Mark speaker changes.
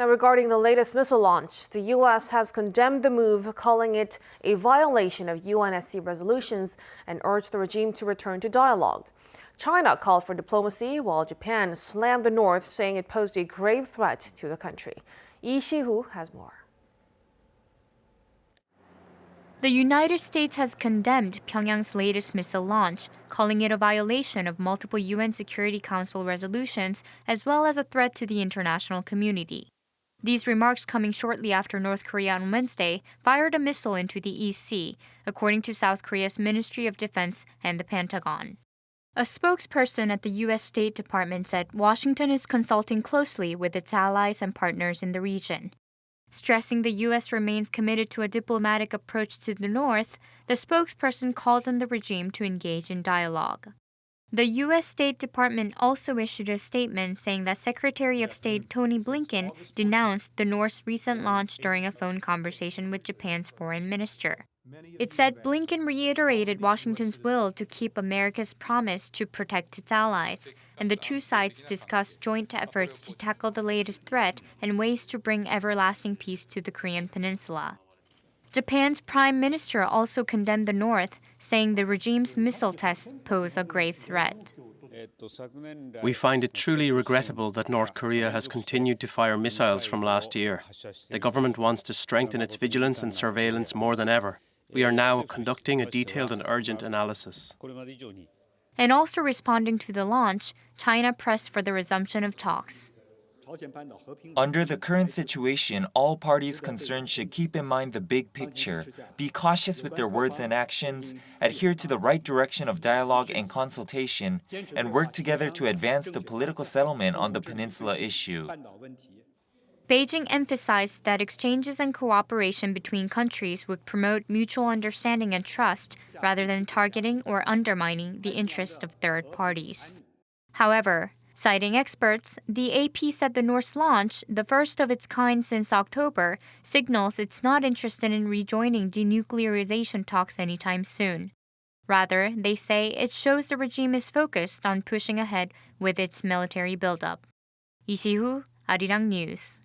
Speaker 1: Now, regarding the latest missile launch, the U.S. has condemned the move, calling it a violation of UNSC resolutions and urged the regime to return to dialogue. China called for diplomacy, while Japan slammed the North, saying it posed a grave threat to the country. Lee Si-hoo has more.
Speaker 2: The United States has condemned Pyongyang's latest missile launch, calling it a violation of multiple UN Security Council resolutions as well as a threat to the international community. These remarks coming shortly after North Korea on Wednesday fired a missile into the East Sea, according to South Korea's Ministry of Defense and the Pentagon. A spokesperson at the U.S. State Department said Washington is consulting closely with its allies and partners in the region. Stressing the U.S. remains committed to a diplomatic approach to the North, the spokesperson called on the regime to engage in dialogue. The U.S. State Department also issued a statement saying that Secretary of State Tony Blinken denounced the North's recent launch during a phone conversation with Japan's foreign minister. It said Blinken reiterated Washington's will to keep America's promise to protect its allies, and the two sides discussed joint efforts to tackle the latest threat and ways to bring everlasting peace to the Korean peninsula. Japan's prime minister also condemned the North, saying the regime's missile tests pose a grave threat.
Speaker 3: We find it truly regrettable that North Korea has continued to fire missiles from last year. The government wants to strengthen its vigilance and surveillance more than ever. We are now conducting a detailed and urgent analysis.
Speaker 2: And also responding to the launch, China pressed for the resumption of talks.
Speaker 4: Under the current situation, all parties concerned should keep in mind the big picture, be cautious with their words and actions, adhere to the right direction of dialogue and consultation, and work together to advance the political settlement on the peninsula issue.
Speaker 2: Beijing emphasized that exchanges and cooperation between countries would promote mutual understanding and trust rather than targeting or undermining the interests of third parties. However, citing experts, the AP said the North's launch, the first of its kind since October, signals it's not interested in rejoining denuclearization talks anytime soon. Rather, they say it shows the regime is focused on pushing ahead with its military buildup. Lee Si-hoo, Arirang News.